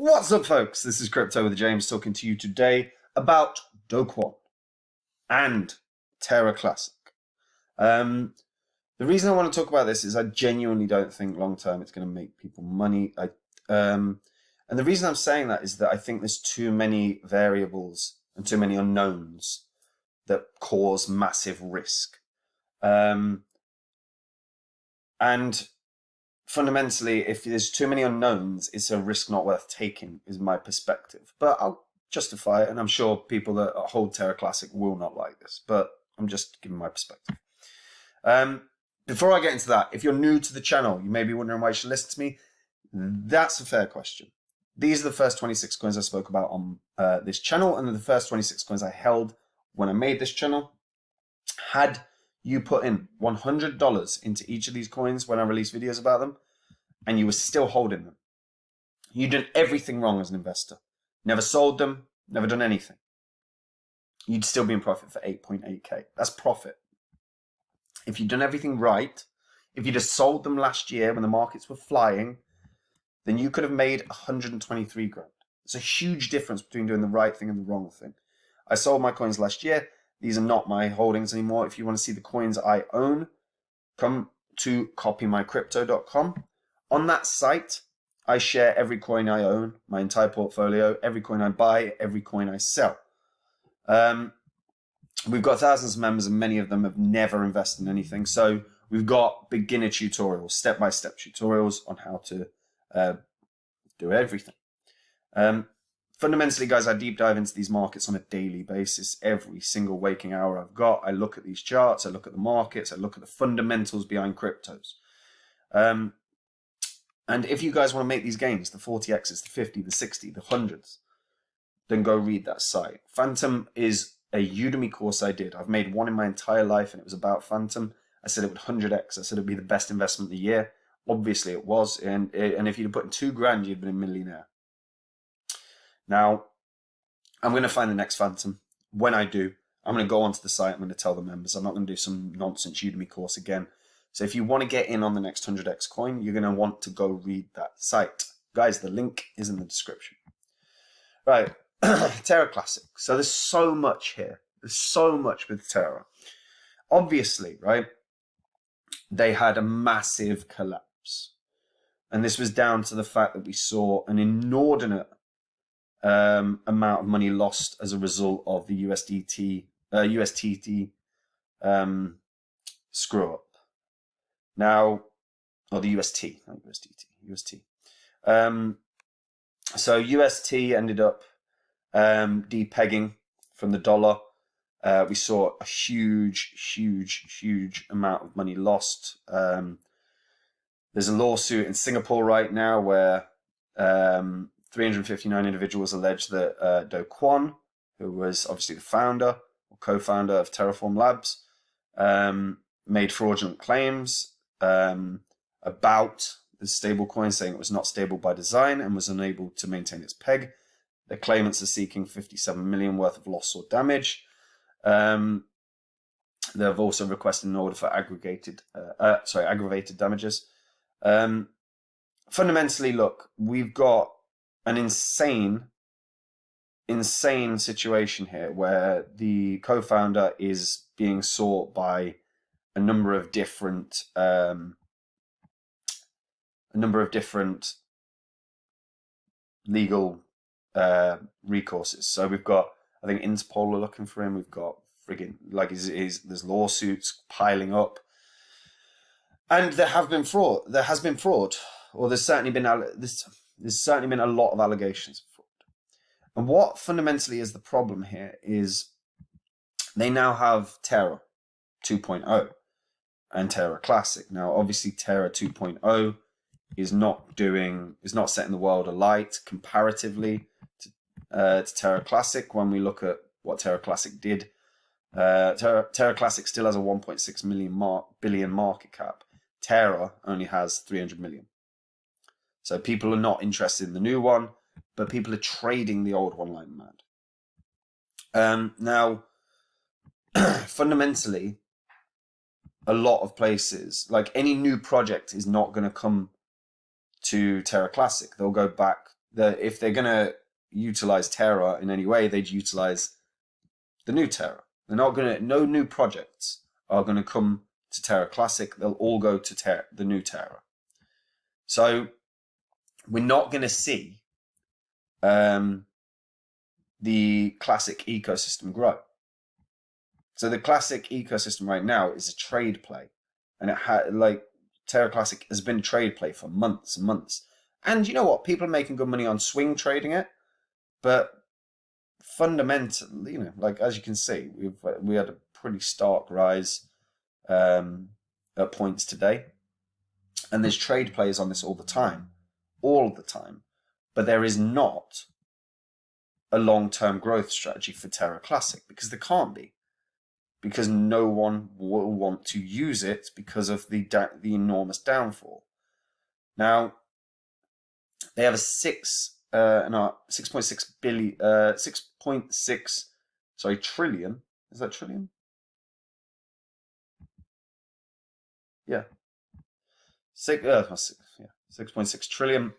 What's up, folks? This is Crypto with James talking to you today about Do Kwon and Terra Classic. The reason I want to talk about this is I genuinely don't think long term it's going to make people money. And the reason I'm saying that is that I think there's too many variables and too many unknowns that cause massive risk. And fundamentally, if there's too many unknowns, it's a risk not worth taking, is my perspective. But I'll justify it, and I'm sure people that hold Terra Classic will not like this, but I'm just giving my perspective. Before I get into that, if you're new to the channel, you may be wondering why you should listen to me. That's a fair question. These are the first 26 coins I spoke about on this channel, and the first 26 coins I held when I made this channel. Had you put in $100 into each of these coins when I release videos about them, and you were still holding them, you did everything wrong as an investor. Never sold them, never done anything. You'd still be in profit for 8.8K. That's profit. If you'd done everything right, if you'd have sold them last year when the markets were flying, then you could have made 123 grand. It's a huge difference between doing the right thing and the wrong thing. I sold my coins last year. These are not my holdings anymore. If you want to see the coins I own, come to copymycrypto.com. On that site, I share every coin I own, my entire portfolio, every coin I buy, every coin I sell. We've got thousands of members, and many of them have never invested in anything. So we've got beginner tutorials, step-by-step tutorials on how to do everything. Fundamentally, guys, I deep dive into these markets on a daily basis. Every single waking hour I've got, I look at these charts, I look at the markets, I look at the fundamentals behind cryptos. And if you guys want to make these gains, the 40x's, the 50, the 60, the hundreds, then go read that site. Phantom is a Udemy course I did. I've made one in my entire life, and it was about Phantom. I said it would 100x. I said it would be the best investment of the year. Obviously, it was. And if you'd have put in 2 grand, you'd been a millionaire. Now, I'm going to find the next Phantom. When I do, I'm going to go onto the site. I'm going to tell the members. I'm not going to do some nonsense Udemy course again. So if you want to get in on the next 100x coin, you're going to want to go read that site. Guys, the link is in the description. Right, Terra Classic. So there's so much here. There's so much with Terra. Obviously, right, they had a massive collapse. And this was down to the fact that we saw an inordinate amount of money lost as a result of the USTT screw up. Now, or the UST, not USDT, UST. So UST ended up depegging from the dollar. We saw a huge amount of money lost. There's a lawsuit in Singapore right now where 359 individuals allege that Do Kwon, who was obviously the founder or co-founder of Terraform Labs, made fraudulent claims about the stablecoin, saying it was not stable by design and was unable to maintain its peg. The claimants are seeking 57 million worth of loss or damage. They've also requested an order for aggravated damages. Fundamentally, look, we've got an insane situation here where the co-founder is being sought by a number of different legal recourses. So we've got, I think Interpol are looking for him. We've got friggin' there's lawsuits piling up, and there has been fraud, or there's certainly been a lot of allegations of fraud. And what fundamentally is the problem here is they now have Terra 2.0 and Terra Classic. Now, obviously, Terra 2.0 is not setting the world alight comparatively to Terra Classic. When we look at what Terra Classic did, Terra Classic still has a 1.6 billion market cap. Terra only has 300 million. So people are not interested in the new one, but people are trading the old one like mad. Now, fundamentally, a lot of places, like any new project, is not going to come to Terra Classic. They'll go back that if they're gonna utilize Terra in any way, they'd utilize the new Terra. They're not gonna. No new projects are gonna come to Terra Classic. They'll all go to the new Terra. So we're not gonna see the Classic ecosystem grow. So the Classic ecosystem right now is a trade play, and it had like Terra Classic has been a trade play for months and months. And you know what? People are making good money on swing trading it, but fundamentally, like as you can see, we had a pretty stark rise at points today, and there's trade players on this all the time, but there is not a long-term growth strategy for Terra Classic because there can't be, because no one will want to use it because of the enormous downfall. Now, they have a 6.6 billion, 6.6, sorry, trillion. Is that trillion? Yeah. 6.6 trillion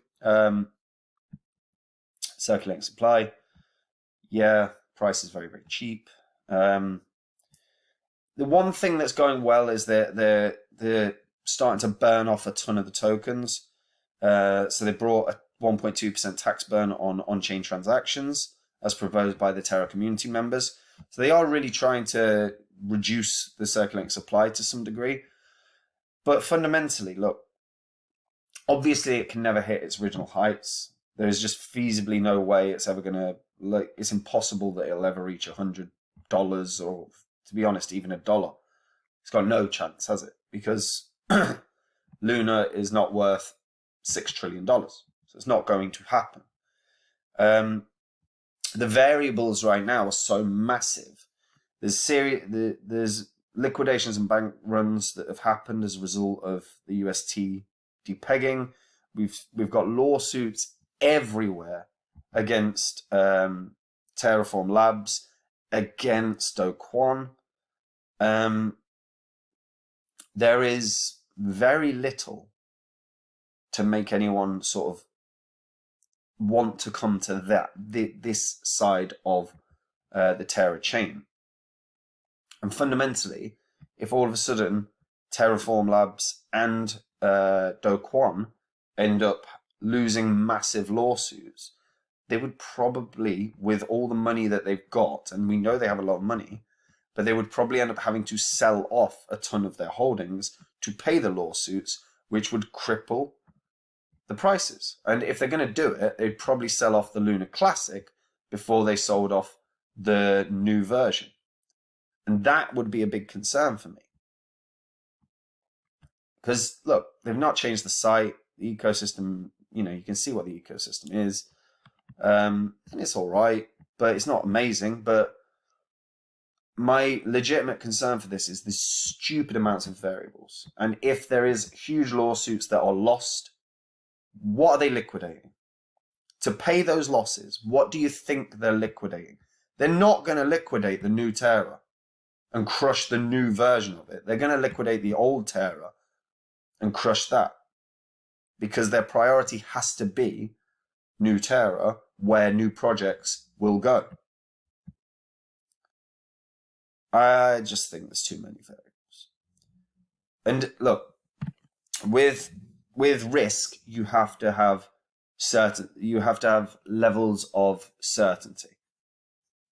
circulating supply. Yeah, price is very, very cheap. The one thing that's going well is they're starting to burn off a ton of the tokens. So they brought a 1.2% tax burn on on-chain transactions as proposed by the Terra community members. So they are really trying to reduce the circulating supply to some degree. But fundamentally, look, obviously it can never hit its original heights. There is just feasibly no way it's ever going to, it's impossible that it'll ever reach $100 or, to be honest, even $1. It's got no chance, has it? Because Luna is not worth $6 trillion. So it's not going to happen. The variables right now are so massive. There's liquidations and bank runs that have happened as a result of the UST depegging. We've got lawsuits everywhere against Terraform Labs, against Do Kwon. There is very little to make anyone sort of want to come to this side of the Terra chain. And fundamentally, if all of a sudden Terraform Labs and Do Kwon end up losing massive lawsuits, they would probably, with all the money that they've got, and we know they have a lot of money, but they would probably end up having to sell off a ton of their holdings to pay the lawsuits, which would cripple the prices. And if they're going to do it, they'd probably sell off the Luna Classic before they sold off the new version. And that would be a big concern for me. Because, look, they've not changed the site, the ecosystem, you can see what the ecosystem is. And it's all right, but it's not amazing. But my legitimate concern for this is the stupid amounts of variables. And if there is huge lawsuits that are lost, what are they liquidating? To pay those losses, what do you think they're liquidating? They're not going to liquidate the new Terra and crush the new version of it. They're going to liquidate the old Terra and crush that. Because their priority has to be new Terra, where new projects will go. I just think there's too many variables. And look, with risk, you have to have levels of certainty.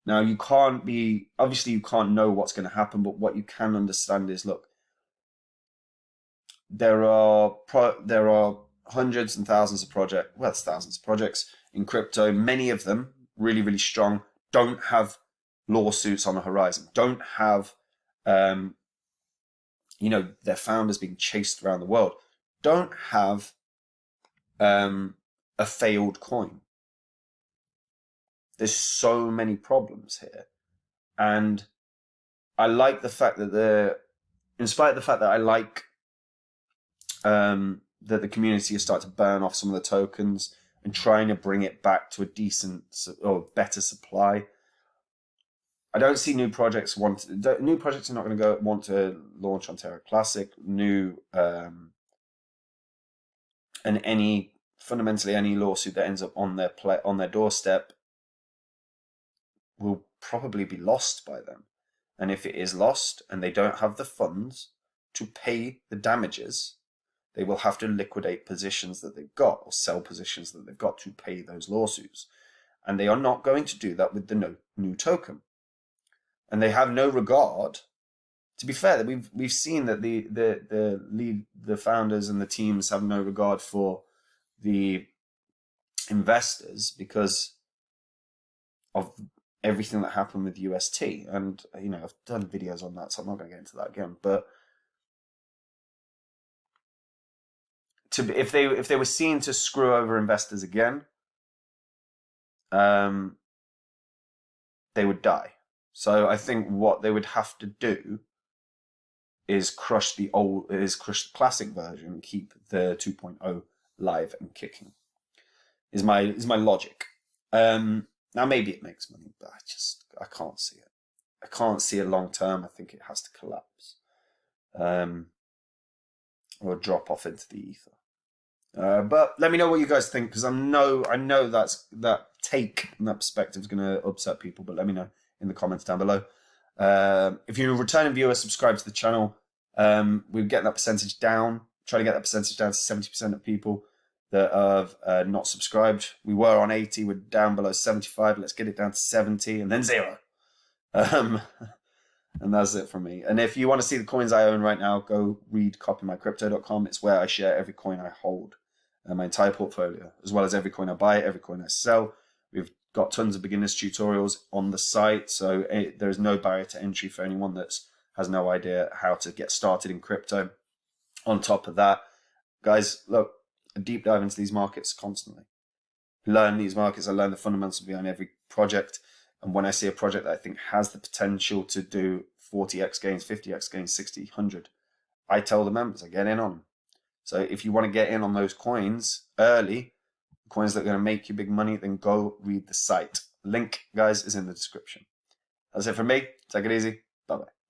Now, you can't know what's going to happen, but what you can understand is, look, there are hundreds and thousands of thousands of projects in crypto. Many of them really, really strong, don't have lawsuits on the horizon, don't have, their founders being chased around the world, don't have a failed coin. There's so many problems here. And I like the fact that in spite of the fact that I like that the community has started to burn off some of the tokens and trying to bring it back to a decent or better supply, I don't see new projects are not going to want to launch on Terra Classic, and any fundamentally any lawsuit that ends up on their doorstep will probably be lost by them. And if it is lost and they don't have the funds to pay the damages, they will have to liquidate positions that they've got or sell positions that they've got to pay those lawsuits. And they are not going to do that with the new token. And they have no regard. To be fair, we've seen that the founders and the teams have no regard for the investors because of everything that happened with UST. And I've done videos on that, so I'm not going to get into that again. But if they were seen to screw over investors again, they would die. So I think what they would have to do is crush the classic version, keep the 2.0 live and kicking. Is my logic. Now maybe it makes money, but I can't see it. I can't see it long term. I think it has to collapse, or drop off into the ether. But let me know what you guys think, because I know that take and that perspective is going to upset people. But let me know in the comments down below. If you're a returning viewer, subscribe to the channel. We're getting that percentage down. Try to get that percentage down to 70% of people that have not subscribed. We were on 80. We're down below 75. Let's get it down to 70 and then 0. And that's it from me. And if you want to see the coins I own right now, go read copymycrypto.com. It's where I share every coin I hold, my entire portfolio, as well as every coin I buy, every coin I sell. We've got tons of beginners tutorials on the site, so there's no barrier to entry for anyone that has no idea how to get started in crypto. On top of that, guys, look, I deep dive into these markets constantly. Learn these markets. I learn the fundamentals behind every project. And when I see a project that I think has the potential to do 40x gains, 50x gains, 60, 100, I tell the members, I get in on them. So if you want to get in on those coins early, coins that are going to make you big money, then go read the site. Link, guys, is in the description. That's it from me. Take it easy. Bye-bye.